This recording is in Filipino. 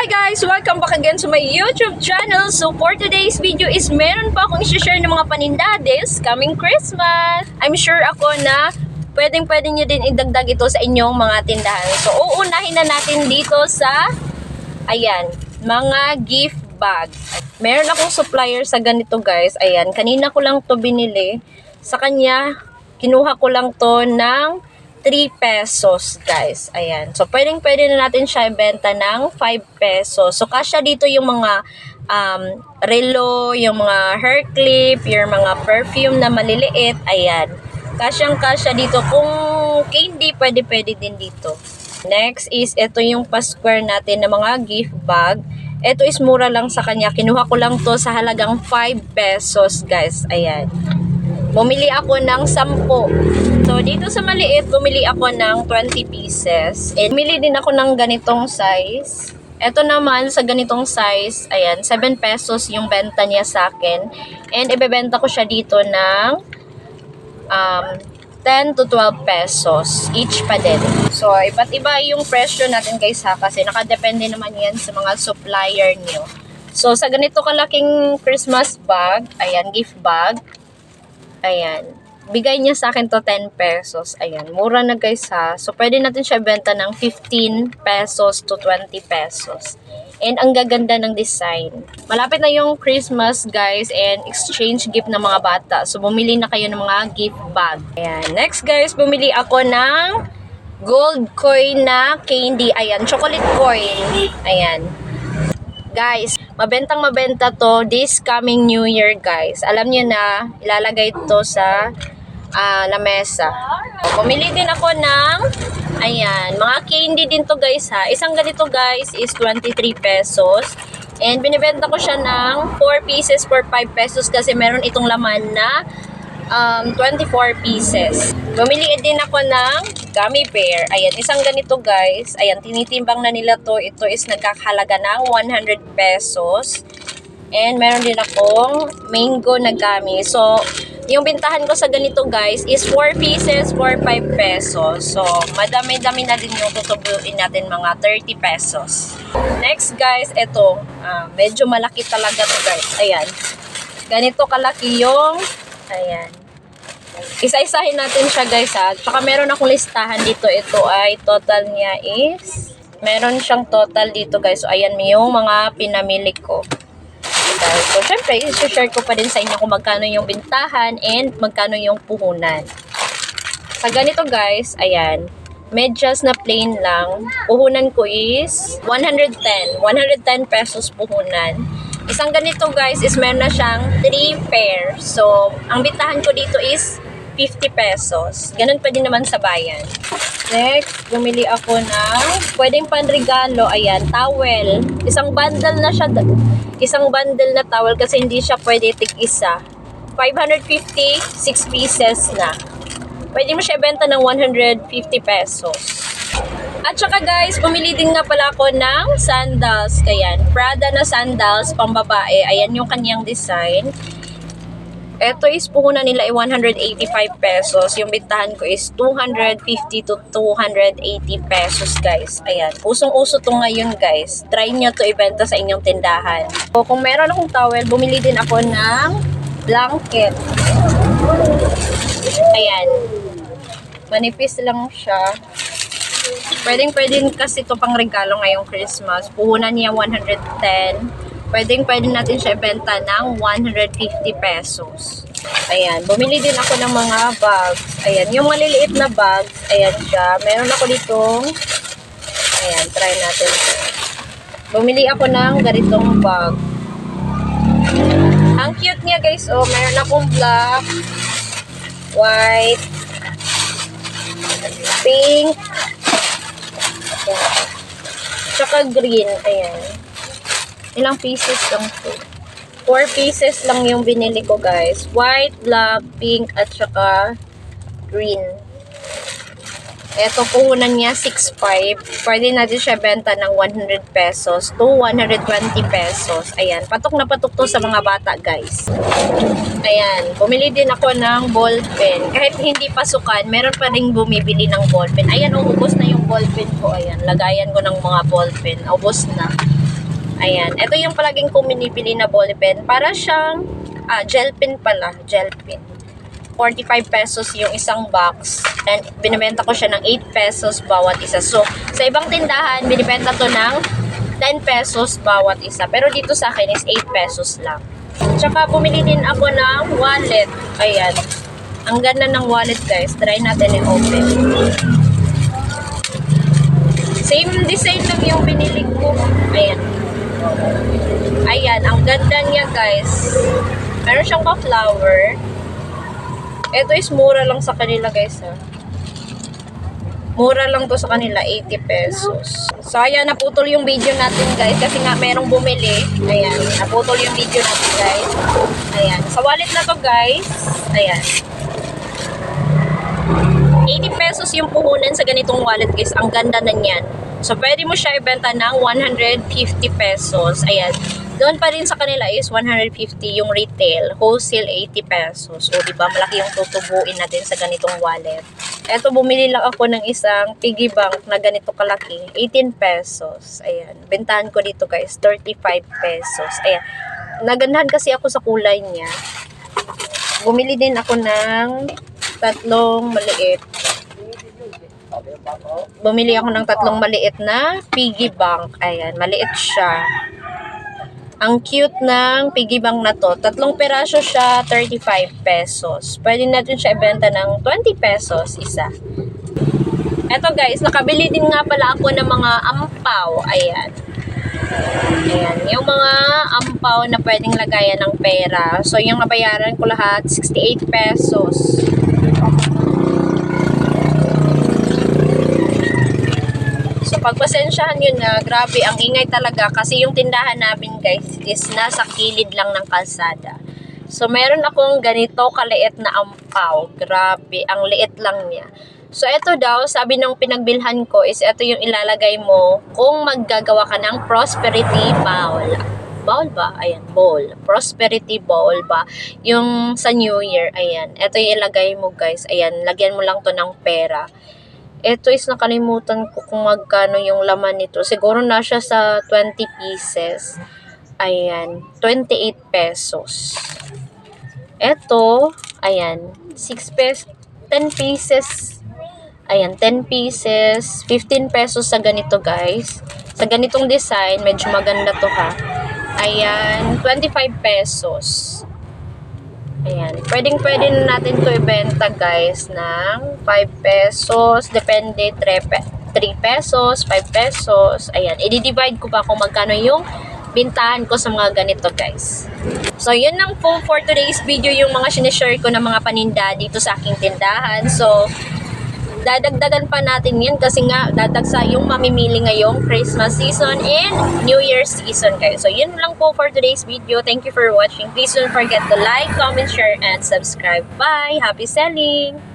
Hi guys! Welcome back again to my YouTube channel. So for today's video is meron pa akong i-share ng mga paninda this coming Christmas. I'm sure ako na pwede nyo din idagdag ito sa inyong mga tindahan. So uunahin na natin dito sa ayan, mga gift bag. Meron akong supplier sa ganito guys. Ayan, kanina ko lang to binili. Sa kanya, kinuha ko lang to ng 3 pesos guys. Ayan. So, pwede na natin siya ibenta ng 5 pesos. So, kasya dito yung mga relo, yung mga hair clip, yung mga perfume na maliliit. Ayan. Kasyang-kasya dito. Kung candy, pwede din dito. Next is, ito yung pa-square natin na mga gift bag. Ito is mura lang sa kanya. Kinuha ko lang to sa halagang 5 pesos guys. Ayan. Bumili ako ng 10. So, dito sa maliit, bumili ako ng 20 pieces. And bumili din ako ng ganitong size. Ito naman, sa ganitong size, ayan, 7 pesos yung benta niya sa akin. And ibebenta ko siya dito ng 10 to 12 pesos each pa din. So, iba't iba yung presyo natin guys ha, kasi nakadepende naman yan sa mga supplier niyo. So, sa ganito kalaking Christmas bag, ayan, gift bag, ayan. Bigay niya sa akin to 10 pesos. Ayan. Mura na guys ha. So, pwede natin siya benta ng 15 pesos to 20 pesos. And ang gaganda ng design. Malapit na yung Christmas guys and exchange gift ng mga bata. So, bumili na kayo ng mga gift bag. Ayan. Next guys, bumili ako ng gold coin na candy. Ayan. Chocolate coin. Ayan. Guys, mabenta to this coming New Year guys. Alam niyo na, ilalagay ito sa lamesa. Bumili din ako ng, ayan, mga candy din to guys ha. Isang ganito guys is 23 pesos. And binibenta ko siya ng 4 pieces for 5 pesos kasi meron itong laman na 24 pieces. Bumili din ako ng gummy bear. Ayan, isang ganito guys. Ayan, tinitimbang na nila to. Ito is nagkakahalaga ng 100 pesos. And meron din akong mango na gummy. So, yung bintahan ko sa ganito guys is 4 pieces for 5 pesos. So, madami-dami na din yung tutubuin natin, mga 30 pesos. Next guys, ito. Medyo malaki talaga to guys. Ayan. Ganito kalaki yung ayan. Isa-isahin natin siya guys ha. Tsaka meron akong listahan dito. Ito ay total niya is meron siyang total dito guys. So ayan yung mga pinamili ko. So syempre i-share ko pa din sa inyo kung magkano yung bintahan and magkano yung puhunan. Sa ganito guys, ayan. Medyas na plain lang. Puhunan ko is 110 pesos puhunan. Isang ganito guys is meron na siyang 3 pairs. So, ang bintahan ko dito is 50 pesos. Ganun pa din naman sa bayan. Next, bumili ako ng pwedeng panregalo. Ayan, towel. Isang bundle na siya. Isang bundle na towel kasi hindi siya pwede tig-isa. 550, 6 pieces na. Pwede mo siya benta ng 150 pesos. At saka guys, bumili din nga pala ako ng sandals. Ayan, Prada na sandals, pambabae. Ayan yung kanyang design. Ito is puhunan nila ay 185 pesos. Yung bintahan ko is 250 to 280 pesos guys. Ayan, usong-uso to ngayon guys. Try nyo to ibenta sa inyong tindahan. So, kung meron akong towel, bumili din ako ng blanket. Ayan. Manipis lang siya. Pwede kasi ito pang regalo ngayong Christmas. Puhunan niya 110. Pwede natin siya ibenta ng 150 pesos. Ayan, bumili din ako ng mga bags. Ayan, yung maliliit na bags, ayan siya. Meron ako ditong, ayan, try natin. Bumili ako ng ganitong bag. Ang cute niya guys, oh, meron akong black, white, pink, tsaka green. Ayan. Ilang pieces lang po. 4 pieces lang yung binili ko guys. White, black, pink, at tsaka green. Ito puhunan niya 6.5. Pwede natin siya benta ng 100 pesos to 120 pesos. Ayan. Patok na patok to sa mga bata guys. Ayan. Bumili din ako ng ball pen. Kahit hindi pasukan, meron pa rin bumibili ng ball pen. Ayan, ubos na yung ball pen ko. Ayan. Lagayan ko ng mga ball pen. Ubos na. Ayan. Ito yung palaging kong binibili na ball pen. Para siyang, gel pen pala. Gel pen. 45 pesos yung isang box. And binibenta ko siya ng 8 pesos bawat isa. So, sa ibang tindahan, binibenta to ng 10 pesos bawat isa. Pero dito sa akin is 8 pesos lang. Tsaka bumili din ako ng wallet. Ayan. Ang ganda ng wallet guys. Try natin i-open. Same design lang yung binili ko. Ayan. Ayan. Ang ganda niya guys. Meron siyang pa-flower. Ito is mura lang sa kanila guys ha. Mura lang to sa kanila, 80 pesos. So ayan, naputol yung video natin guys kasi nga merong bumili. Ayan, naputol yung video natin guys. Ayan, sa wallet na to guys. Ayan. 80 pesos yung puhunan sa ganitong wallet guys. Ang ganda na niyan. So pwede mo siya ibenta ng 150 pesos. Ayan. Doon pa rin sa kanila is 150 yung retail, wholesale 80 pesos. So, di ba malaki yung tutubuin natin sa ganitong wallet. Eto, bumili lang ako ng isang piggy bank na ganito kalaki, 18 pesos. Ayan, bentahan ko dito guys, 35 pesos. Ayan, nagandahan kasi ako sa kulay niya. Bumili din ako ng tatlong maliit. Bumili ako ng tatlong maliit na piggy bank. Ayan, maliit siya. Ang cute ng piggy bank na to. Tatlong peraso siya, 35 pesos. Pwede natin siya ibenta ng 20 pesos isa. Eto guys, nakabili din nga pala ako ng mga ampaw. Ayan. Ayan. Yung mga ampaw na pwedeng lagayan ng pera. So, yung nabayaran ko lahat, 68 pesos. Pagpasensyahan yun na, grabe, ang ingay talaga kasi yung tindahan namin guys is nasa kilid lang ng kalsada. So, meron akong ganito kaliit na ampaw. Grabe, ang liit lang niya. So, eto daw, sabi nung pinagbilhan ko is eto yung ilalagay mo kung maggagawa ka ng prosperity bowl. Bowl ba? Ayan, bowl. Prosperity bowl ba? Yung sa New Year, ayan. Eto yung ilagay mo guys. Ayan, lagyan mo lang to ng pera. Ito is nakalimutan ko kung magkano yung laman nito. Siguro na siya sa 20 pieces. Ayan, 28 pesos. Ito, ayan, 6 pesos, 10 pieces. Ayan, 10 pieces, 15 pesos sa ganito guys. Sa ganitong design, medyo maganda to ha. Ayan, 25 pesos. Ayan. Pwede na natin to ibenta guys ng 5 pesos. Depende, 3 pesos, 5 pesos. Ayan. I-divide ko pa kung magkano yung bintahan ko sa mga ganito guys. So, yun lang po for today's video yung mga sinishare ko ng mga paninda dito sa aking tindahan. So, dadagdagan pa natin yan kasi nga dadagsa yung mamimili ngayong Christmas season and New Year's season guys. So yun lang po for today's video. Thank you for watching. Please don't forget to like, comment, share, and subscribe. Bye! Happy selling!